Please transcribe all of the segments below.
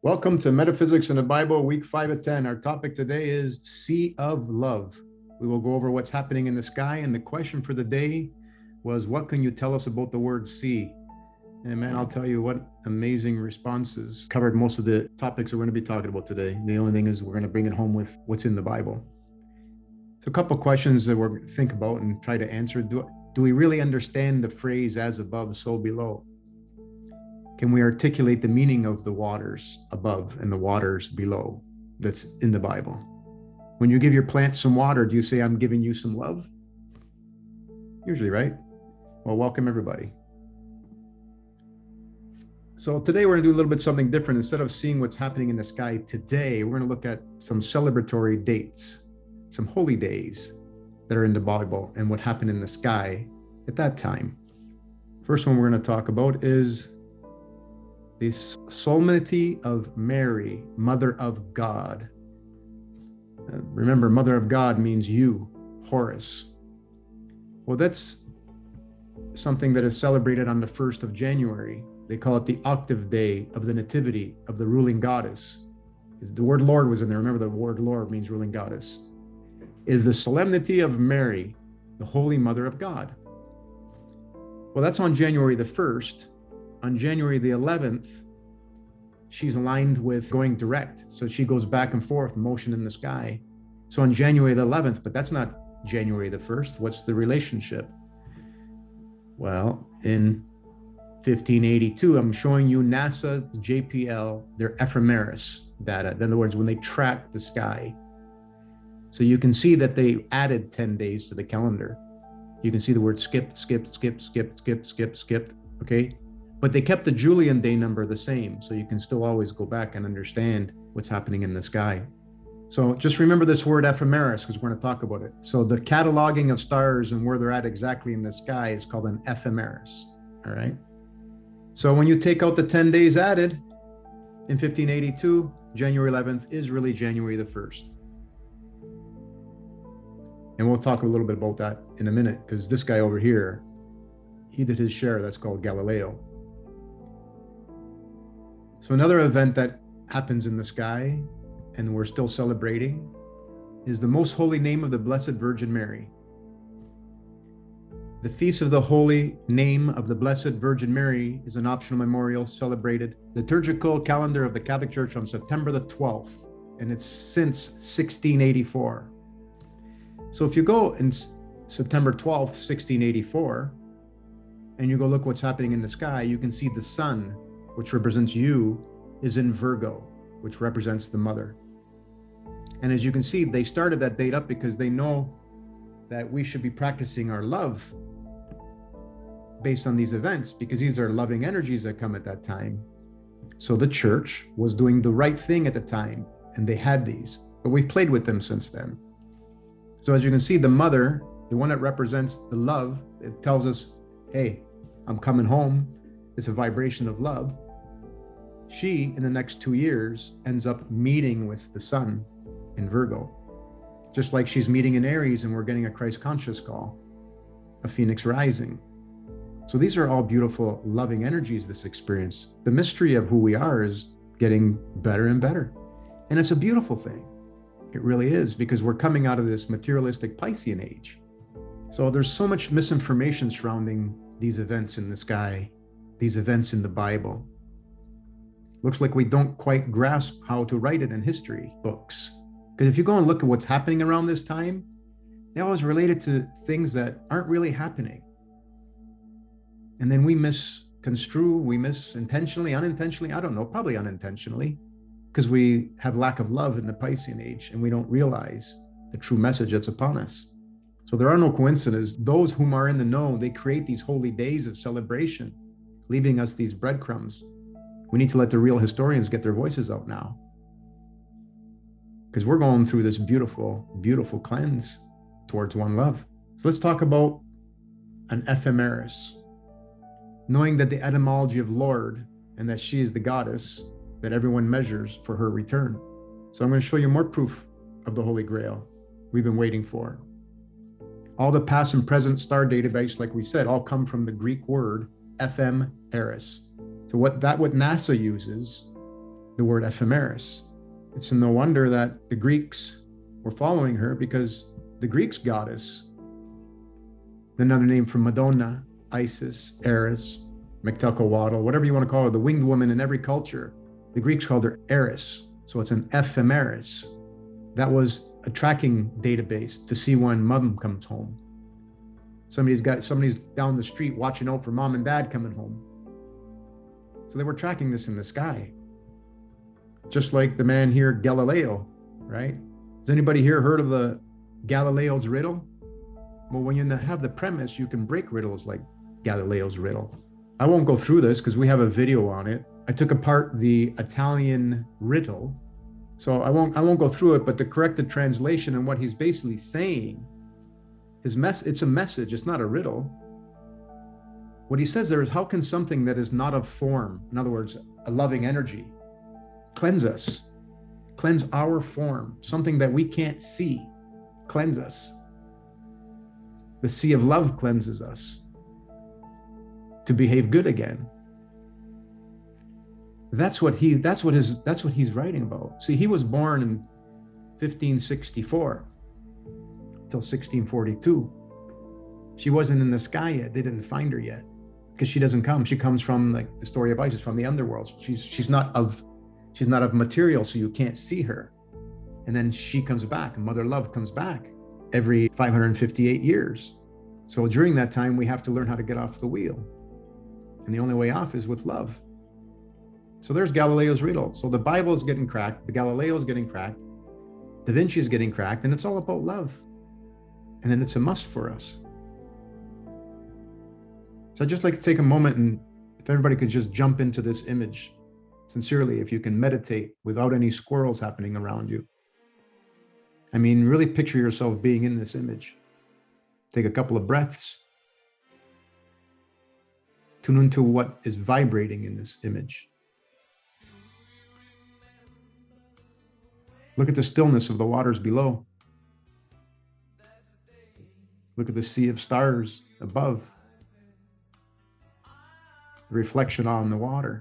Welcome to Metaphysics in the Bible, week 5 of 10. Our topic today is Sea of Love. We will go over what's happening in the sky, and the question for the day was, what can you tell us about the word sea? And man, I'll tell you what amazing responses. Covered most of the topics that we're going to be talking about today. The only thing is we're going to bring it home with what's in the Bible. So a couple of questions that we're going to think about and try to answer. Do we really understand the phrase as above, so below? Can we articulate the meaning of the waters above and the waters below that's in the Bible? When you give your plant some water, do you say, I'm giving you some love? Usually, right? Well, welcome everybody. So today we're going to do a little bit something different. Instead of seeing what's happening in the sky today, we're going to look at some celebratory dates, some holy days that are in the Bible and what happened in the sky at that time. First one we're going to talk about is the solemnity of Mary, Mother of God. Remember, Mother of God means you, Horus. Well, that's something that is celebrated on the 1st of January. They call it the octave day of the nativity of the ruling goddess. The word Lord was in there. Remember, the word Lord means ruling goddess. Is the solemnity of Mary, the Holy Mother of God. Well, that's on January the 1st. On January the 11th, she's aligned with going direct. So she goes back and forth, motion in the sky. So on January the 11th, but that's not January the 1st. What's the relationship? Well, in 1582, I'm showing you NASA, JPL, their ephemeris data. In other words, when they track the sky. So you can see that they added 10 days to the calendar. You can see the word skipped, okay? But they kept the Julian day number the same, so you can still always go back and understand what's happening in the sky. So just remember this word ephemeris, because we're going to talk about it. So the cataloging of stars and where they're at exactly in the sky is called an ephemeris, all right? So when you take out the 10 days added in 1582, January 11th is really January the 1st. And we'll talk a little bit about that in a minute, because this guy over here, he did his share. That's called Galileo. So another event that happens in the sky, and we're still celebrating, is the most holy name of the Blessed Virgin Mary. The Feast of the Holy Name of the Blessed Virgin Mary is an optional memorial celebrated liturgical calendar of the Catholic Church on September the 12th, and it's since 1684. So if you go in September 12th, 1684, and you go look what's happening in the sky, you can see the sun, which represents you, is in Virgo, which represents the mother. And as you can see, they started that date up because they know that we should be practicing our love based on these events, because these are loving energies that come at that time. So the church was doing the right thing at the time, and they had these, but we've played with them since then. So as you can see, the mother, the one that represents the love, it tells us, hey, I'm coming home. It's a vibration of love. She, in the next 2 years, ends up meeting with the sun in Virgo, just like she's meeting in Aries, and we're getting a Christ conscious call, a Phoenix rising. So these are all beautiful, loving energies, this experience. The mystery of who we are is getting better and better. And it's a beautiful thing. It really is, because we're coming out of this materialistic Piscean age. So there's so much misinformation surrounding these events in the sky, these events in the Bible. Looks like we don't quite grasp how to write it in history books. Because if you go and look at what's happening around this time, they always relate it to things that aren't really happening. And then we misconstrue, we miss intentionally, unintentionally, I don't know, probably unintentionally, because we have lack of love in the Piscean age and we don't realize the true message that's upon us. So there are no coincidences. Those whom are in the know, they create these holy days of celebration, leaving us these breadcrumbs. We need to let the real historians get their voices out now, because we're going through this beautiful, beautiful cleanse towards one love. So let's talk about an ephemeris. Knowing that the etymology of Lord, and that she is the goddess that everyone measures for her return. So I'm going to show you more proof of the Holy Grail we've been waiting for. All the past and present star database, like we said, all come from the Greek word ephemeris. So what NASA uses the word ephemeris. It's no wonder that the Greeks were following her, because the Greeks goddess, another name for Madonna, Isis, Eris, Mektelcoatl, whatever you want to call her, the winged woman in every culture, the Greeks called her Eris. So it's an ephemeris. That was a tracking database to see when mom comes home. Somebody's down the street watching out for mom and dad coming home. So they were tracking this in the sky. Just like the man here, Galileo, right? Has anybody here heard of the Galileo's riddle? Well, when you have the premise, you can break riddles like Galileo's riddle. I won't go through this because we have a video on it. I took apart the Italian riddle, so I won't go through it, but the corrected translation and what he's basically saying, it's a message, it's not a riddle. What he says there is, how can something that is not of form, in other words, a loving energy, cleanse us, cleanse our form, something that we can't see, cleanse us. The sea of love cleanses us to behave good again. That's what he's writing about. See, he was born in 1564 till 1642. She wasn't in the sky yet. They didn't find her yet, because she doesn't come. She comes from, like the story of Isis, from the underworld. She's not of material, so you can't see her. And then she comes back, and Mother Love comes back every 558 years. So during that time, we have to learn how to get off the wheel. And the only way off is with love. So there's Galileo's riddle. So the Bible is getting cracked, the Galileo is getting cracked, Da Vinci is getting cracked, and it's all about love. And then it's a must for us. So I'd just like to take a moment, and if everybody could just jump into this image, sincerely, if you can meditate without any squirrels happening around you. I mean, really picture yourself being in this image. Take a couple of breaths. Tune into what is vibrating in this image. Look at the stillness of the waters below. Look at the sea of stars above. The reflection on the water.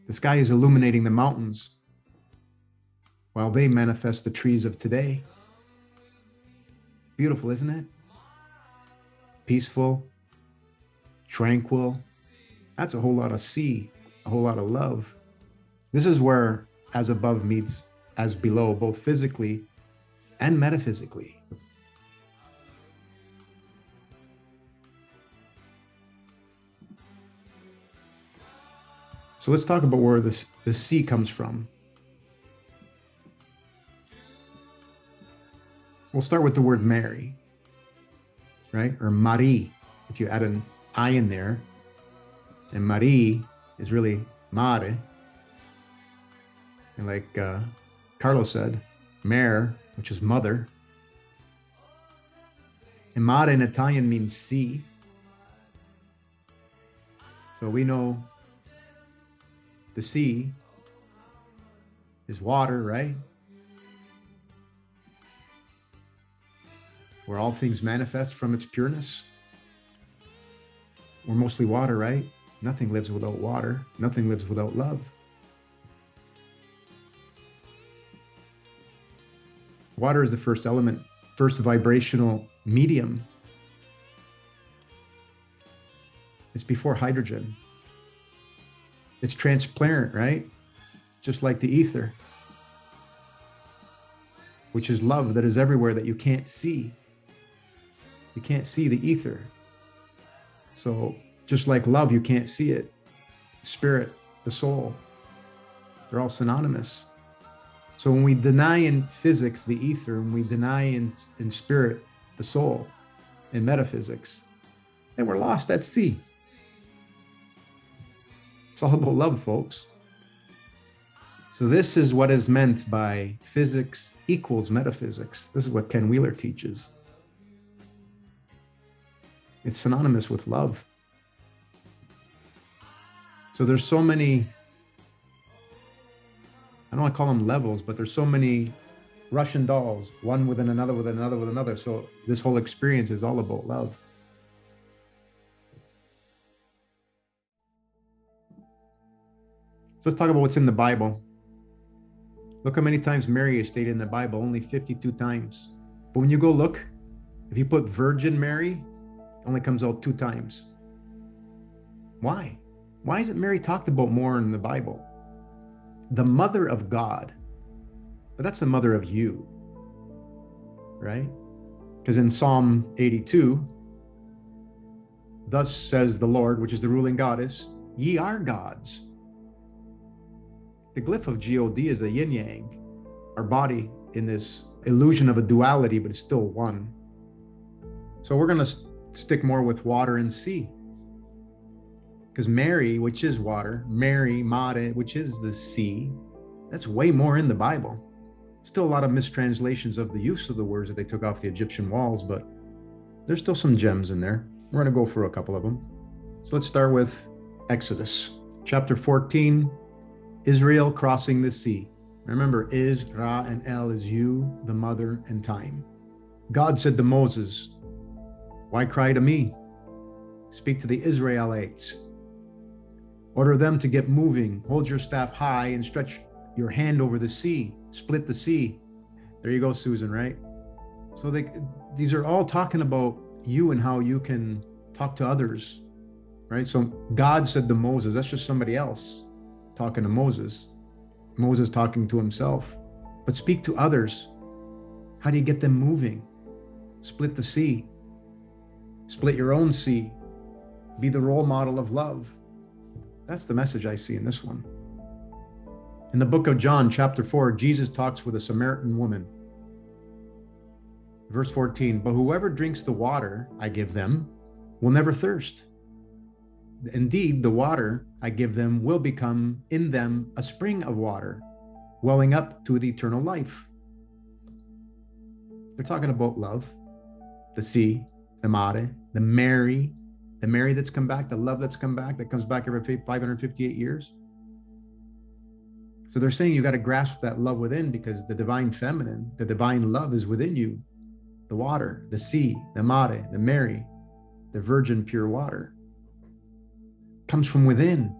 The sky is illuminating the mountains while they manifest the trees of today. Beautiful, isn't it? Peaceful, tranquil. That's a whole lot of sea, a whole lot of love. This is where as above meets as below, both physically and metaphysically. So let's talk about where the sea comes from. We'll start with the word Mary, right? Or Marie, if you add an I in there. And Marie is really mare. And like Carlos said, mare, which is mother. And mare in Italian means sea. So we know the sea is water, right? Where all things manifest from its pureness. We're mostly water, right? Nothing lives without water. Nothing lives without love. Water is the first element, first vibrational medium. It's before hydrogen. It's transparent, right? Just like the ether, which is love that is everywhere that you can't see. You can't see the ether. So just like love, you can't see it. Spirit, the soul, they're all synonymous. So when we deny in physics the ether, and we deny in spirit the soul, in metaphysics, then we're lost at sea. It's all about love, folks. So this is what is meant by physics equals metaphysics. This is what Ken Wheeler teaches. It's synonymous with love. So there's so many, I don't want to call them levels, but there's so many Russian dolls, one within another, within another, with another. So this whole experience is all about love. So let's talk about what's in the Bible. Look how many times Mary is stated in the Bible, only 52 times. But when you go look, if you put Virgin Mary, it only comes out 2 times. Why? Why isn't Mary talked about more in the Bible? The mother of God, but that's the mother of you, right? Because in Psalm 82, thus says the Lord, which is the ruling goddess, ye are gods. The glyph of God is the yin yang, our body in this illusion of a duality, but it's still one. So we're going to stick more with water and sea. Because Mary, which is water, Mary, Mare, which is the sea, that's way more in the Bible. Still a lot of mistranslations of the use of the words that they took off the Egyptian walls, but there's still some gems in there. We're going to go through a couple of them. So let's start with Exodus. Chapter 14, Israel crossing the sea. Remember, Is, Ra, and El is you, the mother, and time. God said to Moses, why cry to me? Speak to the Israelites. Order them to get moving. Hold your staff high and stretch your hand over the sea. Split the sea. There you go, Susan, right? So these are all talking about you and how you can talk to others, right? So God said to Moses, that's just somebody else talking to Moses. Moses talking to himself. But speak to others. How do you get them moving? Split the sea. Split your own sea. Be the role model of love. That's the message I see in this one. In the book of John, chapter 4, Jesus talks with a Samaritan woman. Verse 14, but whoever drinks the water I give them will never thirst. Indeed, the water I give them will become in them a spring of water, welling up to the eternal life. They're talking about love, the sea, the Mare, the Mary that's come back, the love that's come back, that comes back every 558 years. So they're saying you got to grasp that love within, because the divine feminine, the divine love is within you. The water, the sea, the Mare, the Mary, the virgin pure water comes from within.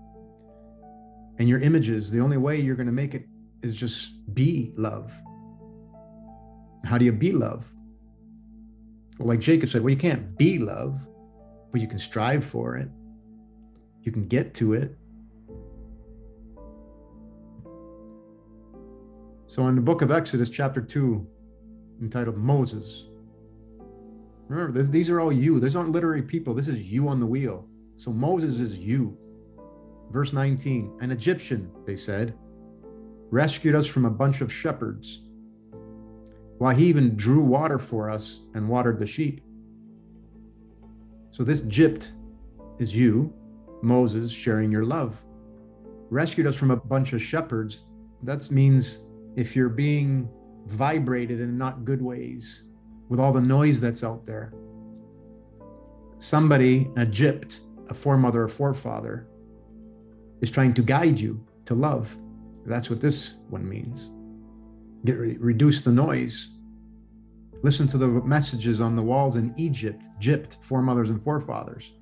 And your images, the only way you're going to make it is just be love. How do you be love? Well, like Jacob said, well, you can't be love, but you can strive for it. You can get to it. So in the book of Exodus, chapter 2, entitled Moses, remember, these are all you. These aren't literary people. This is you on the wheel. So Moses is you. Verse 19, an Egyptian, they said, rescued us from a bunch of shepherds, while he even drew water for us and watered the sheep. So this Egypt is you, Moses, sharing your love. Rescued us from a bunch of shepherds. That means if you're being vibrated in not good ways, with all the noise that's out there, somebody, Egypt, a foremother or forefather, is trying to guide you to love. That's what this one means. Reduce the noise. Listen to the messages on the walls in Egypt, foremothers and forefathers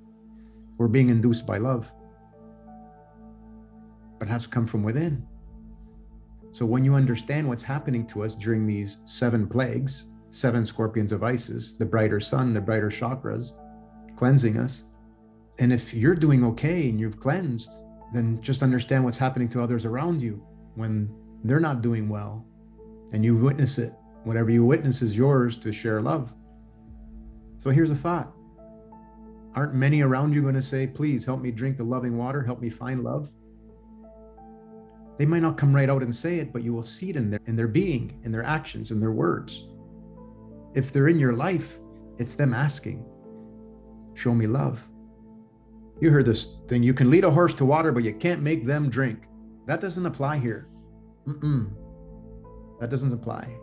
were being induced by love. But it has to come from within. So when you understand what's happening to us during these 7 plagues, 7 scorpions of Isis, the brighter sun, the brighter chakras, cleansing us. And if you're doing okay and you've cleansed, then just understand what's happening to others around you when they're not doing well, and you witness it. Whatever you witness is yours to share love. So here's a thought. Aren't many around you going to say, please help me drink the loving water, help me find love? They might not come right out and say it, but you will see it in their being, in their actions, in their words. If they're in your life, it's them asking, show me love. You heard this thing, you can lead a horse to water, but you can't make them drink. That doesn't apply here. That doesn't apply.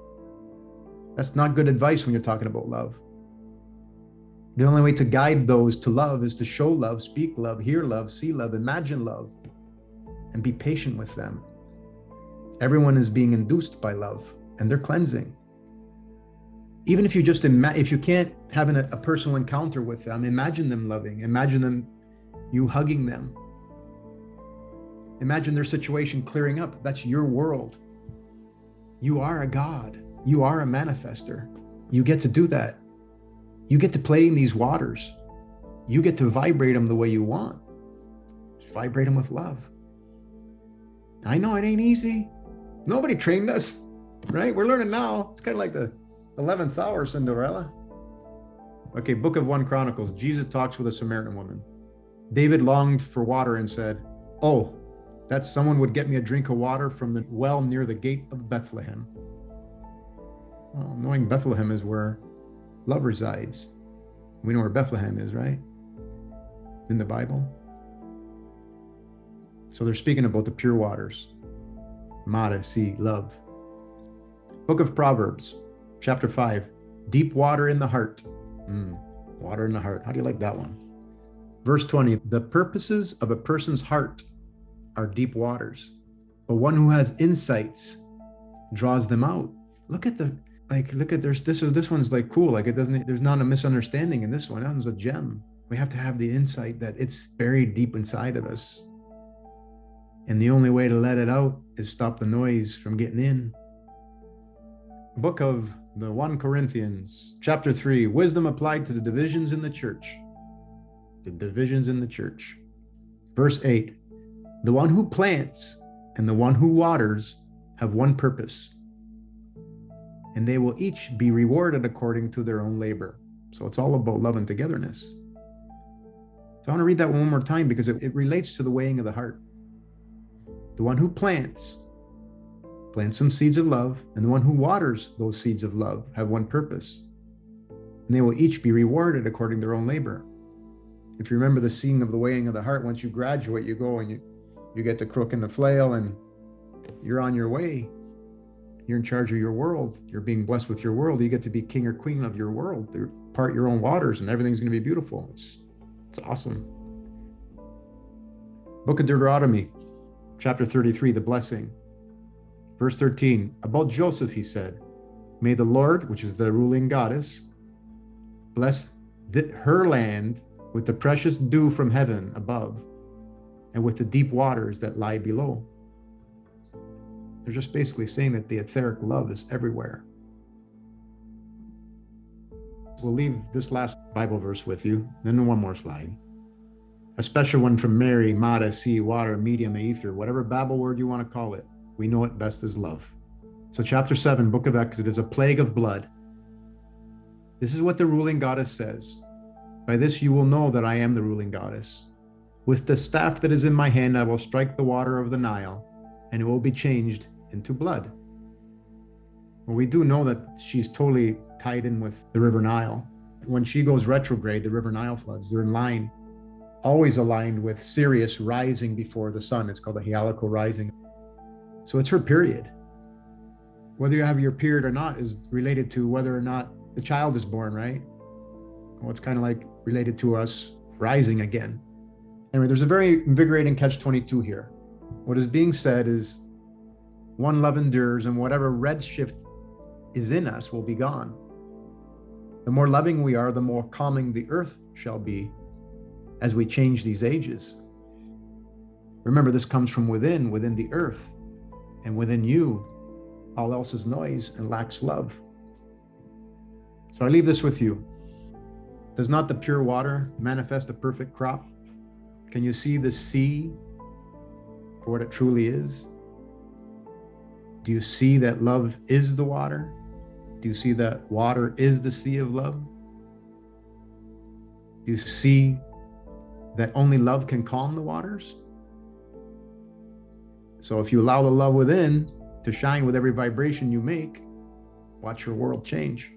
That's not good advice when you're talking about love. The only way to guide those to love is to show love, speak love, hear love, see love, imagine love, and be patient with them. Everyone is being induced by love, and they're cleansing. Even if you just if you can't have a personal encounter with them, imagine them loving, imagine you hugging them, Imagine their situation clearing up. That's your world. You are a God. You are a manifester. You get to do that. You get to play in these waters. You get to vibrate them the way you want. Just vibrate them with love. I know it ain't easy. Nobody trained us, right? We're learning now. It's kind of like the 11th hour, Cinderella. Okay, Book of 1 Chronicles. Jesus talks with a Samaritan woman. David longed for water and said, "Oh, that someone would get me a drink of water from the well near the gate of Bethlehem." Well, knowing Bethlehem is where love resides. We know where Bethlehem is, right? In the Bible. So they're speaking about the pure waters. Mada, sea, love. Book of Proverbs, chapter 5. Deep water in the heart. Water in the heart. How do you like that one? Verse 20. The purposes of a person's heart are deep waters, but one who has insights draws them out. Look at this one's like cool. Like there's not a misunderstanding in this one. That one's a gem. We have to have the insight that it's buried deep inside of us. And the only way to let it out is stop the noise from getting in. Book of the 1 Corinthians, chapter 3, wisdom applied to the divisions in the church. The divisions in the church. Verse 8, the one who plants and the one who waters have one purpose, and they will each be rewarded according to their own labor. So it's all about love and togetherness. So I want to read that one more time because it relates to the weighing of the heart. The one who plants some seeds of love, and the one who waters those seeds of love have one purpose, and they will each be rewarded according to their own labor. If you remember the scene of the weighing of the heart, once you graduate, you go and you get the crook and the flail, and you're on your way. You're in charge of your world. You're being blessed with your world. You get to be king or queen of your world. You part your own waters, and everything's going to be beautiful. It's awesome. Book of Deuteronomy, chapter 33, the blessing. Verse 13, about Joseph, he said, may the Lord, which is the ruling goddess, bless her land with the precious dew from heaven above and with the deep waters that lie below. They're just basically saying that the etheric love is everywhere. We'll leave this last Bible verse with you, then one more slide. A special one from Mary, Mada, sea, water, medium, ether, whatever Babel word you want to call it. We know it best as love. So chapter 7, book of Exodus, a plague of blood. This is what the ruling goddess says. By this you will know that I am the ruling goddess. With the staff that is in my hand, I will strike the water of the Nile, and it will be changed into blood. Well, we do know that she's totally tied in with the river Nile. When she goes retrograde, the river Nile floods. They're in line, always aligned with Sirius rising before the sun. It's called the heliacal rising. So it's her period. Whether you have your period or not is related to whether or not the child is born, right? Well, it's kind of like related to us rising again. Anyway, there's a very invigorating catch-22 here. What is being said is one love endures, and whatever redshift is in us will be gone. The more loving we are, the more calming the earth shall be as we change these ages. Remember, this comes from within the earth. And within you, all else is noise and lacks love. So I leave this with you. Does not the pure water manifest a perfect crop? Can you see the sea for what it truly is? Do you see that love is the water? Do you see that water is the sea of love? Do you see that only love can calm the waters? So if you allow the love within to shine with every vibration you make, watch your world change.